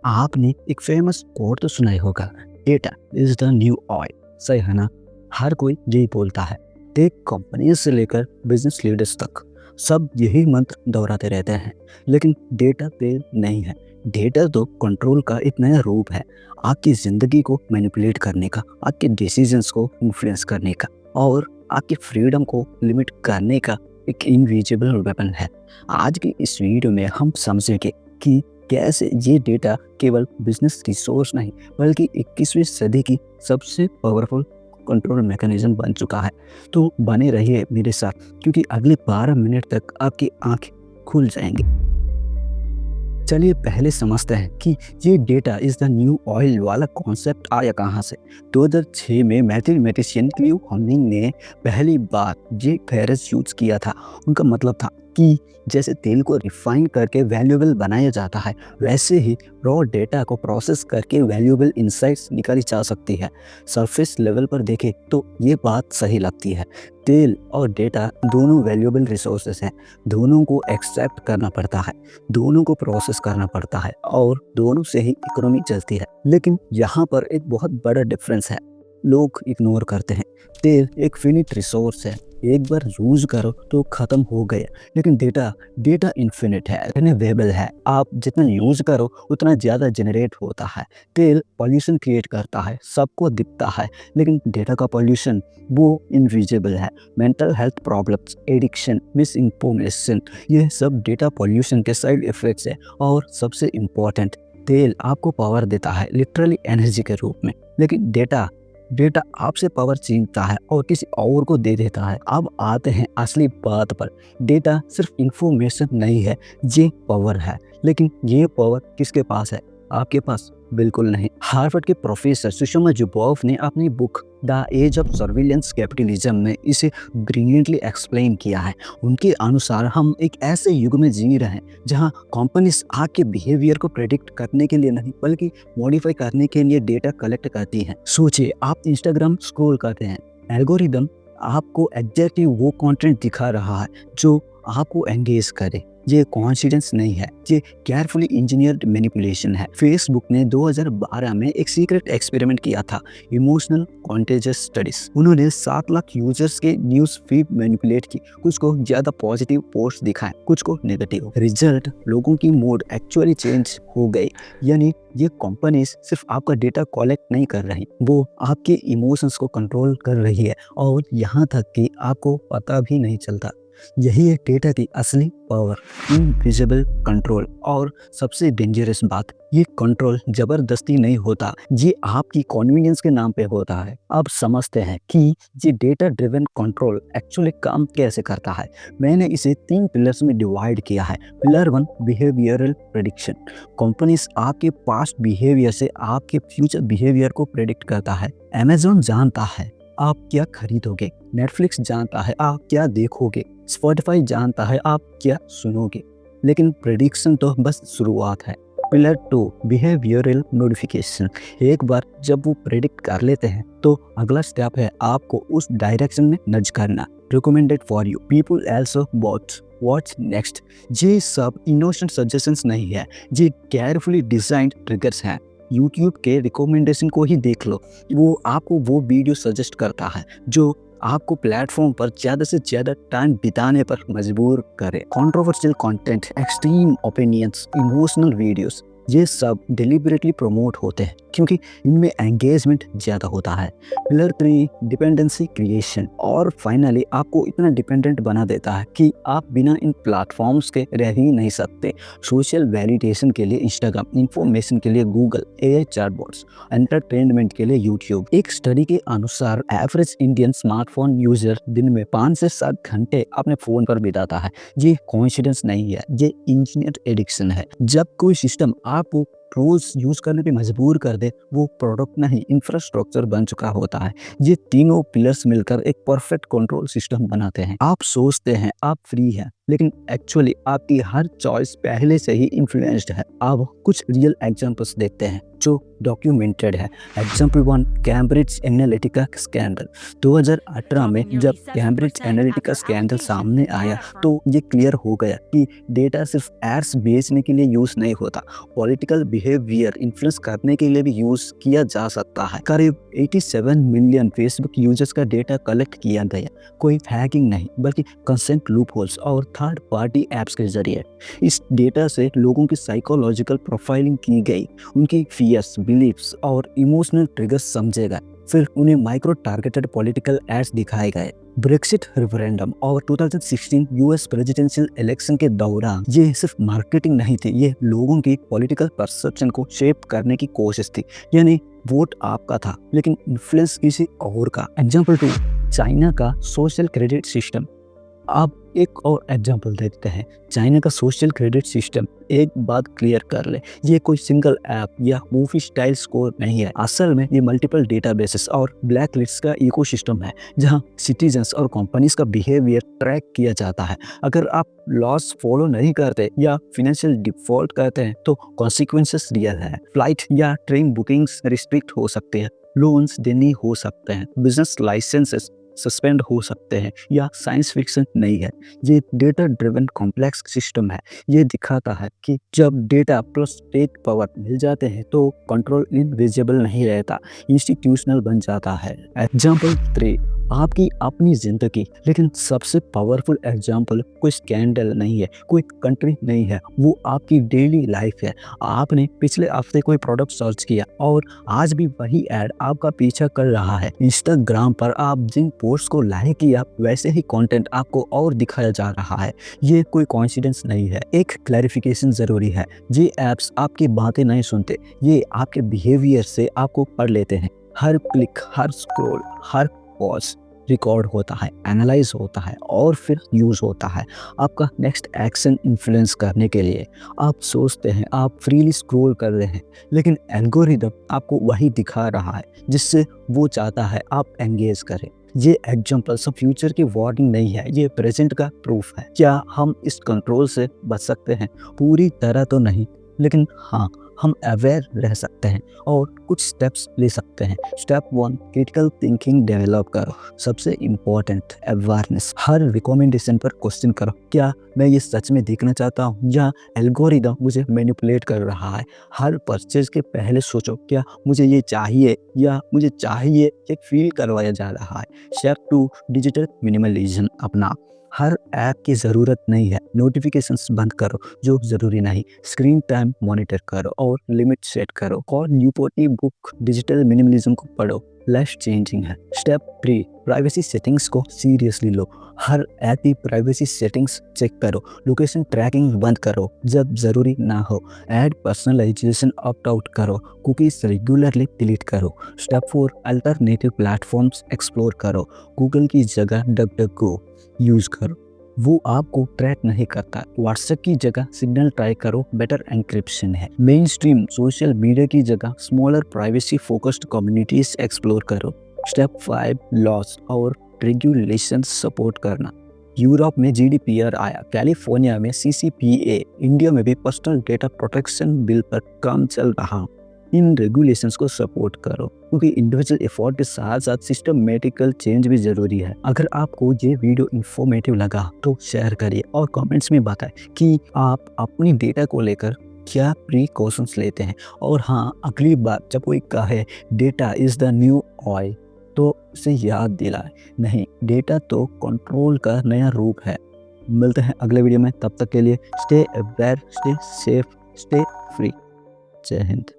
आपने एक famous quote तो सुना ही होगा, data is the new oil. सही है ना? हर कोई यही बोलता है। टेक कंपनी से लेकर बिजनेस लीडर्स तक सब यही मंत्र दोहराते रहते हैं। लेकिन डेटा पे नहीं है। डेटा तो कंट्रोल का एक नया रूप है। आपकी ज़िंदगी को मैनिपुलेट करने का, आपके डिसीजंस को इन्फ्लुएंस करने का और आपकी फ्रीडम को लिमिट करने का एक इनविजिबल वेपन है। आज की इस वीडियो में हम समझेंगे कि कैसे ये डेटा केवल बिजनेस रिसोर्स नहीं बल्कि 21वीं सदी की सबसे पावरफुल कंट्रोल मैकेनिज्म बन चुका है। तो बने रहिए मेरे साथ क्योंकि अगले 12 मिनट तक आपकी आंखें खुल जाएंगी। चलिए पहले समझते हैं कि ये data is the new oil वाला कॉन्सेप्ट आया कहाँ से। 2006 में मैथमेटिशियन क्लिव हमिंग ने पहली बार ये फेरस यूज किया था। उनका मतलब था कि जैसे तेल को रिफाइन करके वैल्यूएबल बनाया जाता है, वैसे ही रॉ डेटा को प्रोसेस करके वैल्यूएबल इंसाइट्स निकाली जा सकती है। सरफेस लेवल पर देखें तो ये बात सही लगती है। तेल और डेटा दोनों वैल्यूएबल रिसोर्सेस हैं। दोनों को एक्सेप्ट करना पड़ता है, दोनों को प्रोसेस करना पड़ता है और दोनों से ही इकोनॉमी चलती है। लेकिन यहाँ पर एक बहुत बड़ा डिफरेंस है, लोग इग्नोर करते हैं। तेल एक फिनिट रिसोर्स है, एक बार यूज करो तो ख़त्म हो गया। लेकिन डेटा इन्फिनिट है, रिन्यूएबल है। आप जितना यूज करो उतना ज़्यादा जनरेट होता है। तेल पॉल्यूशन क्रिएट करता है, सबको दिखता है, लेकिन डेटा का पॉल्यूशन वो इनविजिबल है। Mental health problems, addiction, miss information, ये सब डेटा पॉल्यूशन के साइड इफ़ेक्ट्स है। और सबसे इम्पॉर्टेंट, तेल आपको पावर देता है, लिटरली एनर्जी के रूप में। लेकिन डेटा डेटा आपसे पावर छीनता है और किसी और को दे देता है। अब आते हैं असली बात पर। डेटा सिर्फ इंफॉर्मेशन नहीं है, ये पावर है। लेकिन ये पावर किसके पास है? आपके पास बिल्कुल नहीं। हार्वर्ड के प्रोफेसर सुषमा जुबोव ने अपनी book the age of surveillance capitalism में इसे ब्रिलियंटली एक्सप्लेन किया है। उनके अनुसार हम एक ऐसे युग में जी रहे हैं जहां कंपनीज आपके बिहेवियर को प्रेडिक्ट करने के लिए नहीं बल्कि मॉडिफाई करने के लिए डेटा कलेक्ट करती हैं। सोचिए, आप इंस्टाग्राम स्क्रॉल करते हैं, एल्गोरिदम आपको एग्जैक्टली वो कंटेंट दिखा रहा है जो आपको एंगेज करे। ये कोइंसिडेंस नहीं है, ये केयरफुली इंजीनियर्ड मैनिपुलेशन है। फेसबुक ने 2012 में एक सीक्रेट एक्सपेरिमेंट किया था, इमोशनल कॉन्टेजियस स्टडीज। उन्होंने 7 लाख यूजर्स के न्यूज फीड मैनिपुलेट की। कुछ को ज्यादा पॉजिटिव पोस्ट दिखाए, कुछ को नेगेटिव। रिजल्ट, लोगों की मूड एक्चुअली चेंज हो गई। यानी ये कंपनीज सिर्फ आपका डेटा कलेक्ट नहीं कर रही, वो आपके इमोशंस को कंट्रोल कर रही है और यहाँ तक कि आपको पता भी नहीं चलता। यही है डेटा की असली पावर, इनविजिबल कंट्रोल। और सबसे डेंजरस बात, ये कंट्रोल जबरदस्ती नहीं होता, ये आपकी कन्वीनियंस के नाम पे होता है। अब समझते हैं कि ये डेटा ड्रिवन कंट्रोल एक्चुअली काम कैसे करता है। मैंने इसे 3 पिलर्स में डिवाइड किया है। Pillar 1, behavioural prediction. कंपनीज आपके पास्ट बिहेवियर से आपके फ्यूचर बिहेवियर को प्रेडिक्ट करता है। अमेज़न जानता है आप क्या खरीदोगे, नेटफ्लिक्स जानता है आप क्या देखोगे, स्पॉटिफाई जानता है आप क्या सुनोगे। लेकिन प्रेडिक्शन तो बस शुरुआत है। Pillar 2, behavioural modification. एक बार जब वो प्रेडिक्ट कर लेते हैं तो अगला स्टेप है आपको उस डायरेक्शन में नज करना। Recommended for you, people also bought, what's next. ये सब इनोसेंट सजेशंस नहीं है, ये केयरफुली डिजाइंड ट्रिगर्स हैं। यूट्यूब के रिकमेंडेशन को ही देख लो, वो आपको वो वीडियो सजेस्ट करता है जो आपको प्लेटफॉर्म पर ज़्यादा से ज़्यादा टाइम बिताने पर मजबूर करे। Controversial content, extreme opinions, emotional videos, ये सब डिलिबरेटली प्रमोट होते हैं क्योंकि इनमें एंगेजमेंट ज़्यादा होता है। Pillar 3, dependency creation. और फाइनली आपको इतना डिपेंडेंट बना देता है कि आप बिना इन प्लेटफॉर्म्स के रह ही नहीं सकते। सोशल वैलिडेशन के लिए इंस्टाग्राम, इंफॉर्मेशन के लिए गूगल, एआई चैटबॉट्स, एंटरटेनमेंट के लिए यूट्यूब। एक स्टडी के अनुसार एवरेज इंडियन स्मार्टफोन यूजर दिन में 5 से 7 घंटे अपने फ़ोन पर बिताता है। ये कोइंसिडेंस नहीं है, ये इंजीनियर्ड एडिक्शन है। जब कोई सिस्टम आपको रोज यूज करने पे मजबूर कर दे, वो प्रोडक्ट नहीं इंफ्रास्ट्रक्चर बन चुका होता है। ये तीनों पिलर्स मिलकर एक परफेक्ट कंट्रोल सिस्टम बनाते हैं। आप सोचते हैं आप फ्री हैं, लेकिन एक्चुअली आपकी हर चॉइस पहले से ही इन्फ्लुएंस्ड है। अब कुछ रियल एग्जांपल्स देखते हैं जो डॉक्यूमेंटेड है। Example 1, Cambridge Analytica scandal. 2018 में जब कैम्ब्रिज एनालिटिका स्कैंडल सामने आया तो ये क्लियर हो गया कि डेटा सिर्फ एड्स बेचने के लिए यूज नहीं होता, पॉलिटिकल बिहेवियर इन्फ्लुएंस करने के लिए भी यूज किया जा सकता है। करीब 87 मिलियन फेसबुक यूजर्स का डेटा कलेक्ट किया गया, कोई हैकिंग नहीं बल्कि कंसेंट लूपहोल्स और थर्ड पार्टी ऐप्स के जरिए। इस डेटा से लोगों की साइकोलॉजिकल प्रोफाइलिंग की गई, उनकी फियर्स, बिलीफ्स और इमोशनल ट्रिगर्स समझे गए, फिर उन्हें माइक्रो टारगेटेड पॉलिटिकल एड्स दिखाए गए। ब्रेक्सिट रेफरेंडम और 2016 यूएस प्रेसिडेंशियल इलेक्शन के दौरान ये सिर्फ मार्केटिंग नहीं थी, ये लोगों की पॉलिटिकल परसेप्शन को शेप करने की कोशिश थी। यानी वोट आपका था लेकिन इन्फ्लुएंस किसी और का। एग्जाम्पल 2, चाइना का सोशल क्रेडिट सिस्टम। आप एक और एग्जांपल देते हैं, चाइना का सोशल क्रेडिट सिस्टम। एक बात क्लियर कर ले, ये कोई सिंगल ऐप या मूवी स्टाइल स्कोर नहीं है। असल में ये मल्टीपल डेटाबेसेस और ब्लैक लिस्ट का इकोसिस्टम है जहां सिटीजन्स और कंपनीज का बिहेवियर ट्रैक किया जाता है। अगर आप लॉस फॉलो नहीं करते या फिनेंशियल डिफॉल्ट करते हैं तो कॉन्सिक्वेंसेस रियल है। फ्लाइट या ट्रेन बुकिंग्स रिस्ट्रिक्ट हो सकते हैं, लोन्स देनी हो सकते हैं, बिजनेस लाइसेंसेस सस्पेंड हो सकते हैं। या साइंस फिक्शन नहीं है, ये डेटा ड्रिवन कॉम्प्लेक्स सिस्टम है। ये दिखाता है कि जब डेटा प्लस टेक पावर मिल जाते हैं तो कंट्रोल इनविजिबल नहीं रहता, इंस्टीट्यूशनल बन जाता है। एग्जाम्पल 3, आपकी अपनी जिंदगी। लेकिन सबसे पावरफुल एग्जाम्पल कोई स्कैंडल नहीं है, कोई कंट्री नहीं है, वो आपकी डेली लाइफ है। आपने पिछले हफ्ते कोई प्रोडक्ट सर्च किया और आज भी वही ऐड आपका पीछा कर रहा है। इंस्टाग्राम पर आप जिन पोस्ट को लाइक किया वैसे ही कंटेंट आपको और दिखाया जा रहा है। ये कोई कोइंसिडेंस नहीं है। एक क्लैरिफिकेशन जरूरी है, ये ऐप्स आपकी बातें नहीं सुनते, ये आपके बिहेवियर से आपको पढ़ लेते हैं। हर क्लिक, हर स्क्रॉल, हर पॉज रिकॉर्ड होता है, एनालाइज होता है और फिर यूज होता है आपका नेक्स्ट एक्शन इन्फ्लुएंस करने के लिए। आप सोचते हैं आप फ्रीली स्क्रॉल कर रहे हैं, लेकिन एल्गोरिदम आपको वही दिखा रहा है जिससे वो चाहता है आप एंगेज करें। ये एग्जाम्पल सब फ्यूचर की वार्निंग नहीं है, ये प्रेजेंट का प्रूफ है। क्या हम इस कंट्रोल से बच सकते हैं? पूरी तरह तो नहीं, लेकिन हाँ, हम अवेयर रह सकते हैं और कुछ स्टेप्स ले सकते हैं। स्टेप 1, क्रिटिकल थिंकिंग डेवलप करो। सबसे इम्पोर्टेंट, अवेयरनेस। हर रिकमेंडेशन पर क्वेश्चन करो, क्या मैं ये सच में देखना चाहता हूँ या एल्गोरिदम मुझे मैनिपुलेट कर रहा है। हर परचेज के पहले सोचो, क्या मुझे ये चाहिए या मुझे चाहिए ये फील करवाया जा रहा है। स्टेप 2, डिजिटल मिनिमलिज्म अपना। हर ऐप की ज़रूरत नहीं है, नोटिफिकेशंस बंद करो जो ज़रूरी नहीं, स्क्रीन टाइम मॉनिटर करो और लिमिट सेट करो। और न्यूपोर्ट बुक डिजिटल मिनिमलिज्म को पढ़ो, लाइफ चेंजिंग है। स्टेप 3, प्राइवेसी सेटिंग्स को सीरियसली लो। हर ऐप की प्राइवेसी सेटिंग्स चेक करो, लोकेशन ट्रैकिंग बंद करो जब ज़रूरी ना हो, ऐड पर्सनलाइजेशन ऑप्ट आउट करो, कुकीज़ रेगुलरली डिलीट करो। स्टेप 4, अल्टरनेटिव प्लेटफॉर्म्स एक्सप्लोर करो। गूगल की जगह डकडकगो यूज़ करो, वो आपको ट्रैक नहीं करता। व्हाट्सएप की जगह सिग्नल ट्राई करो, बेटर एन्क्रिप्शन है। मेन स्ट्रीम सोशल मीडिया की जगह smaller privacy focused communities explore करो। स्टेप 5, लॉस और रेगुलेशन सपोर्ट करना। यूरोप में GDPR आया, कैलिफोर्निया में CCPA, इंडिया में भी पर्सनल डेटा प्रोटेक्शन बिल पर काम चल रहा। इन रेगुलेशंस को सपोर्ट करो क्योंकि इंडिविजुअल एफर्ट के साथ साथ सिस्टमेटिकल चेंज भी जरूरी है। अगर आपको ये वीडियो इंफॉर्मेटिव लगा तो शेयर करिए और कमेंट्स में बताएं कि आप अपनी डेटा को लेकर क्या प्रिकॉशंस लेते हैं। और हाँ, अगली बार जब कोई कहे data is the new oil तो उसे याद दिलाए, नहीं, डेटा तो कंट्रोल का नया रूप है। मिलते हैं अगले वीडियो में, तब तक के लिए stay aware, stay safe, stay free. जय हिंद।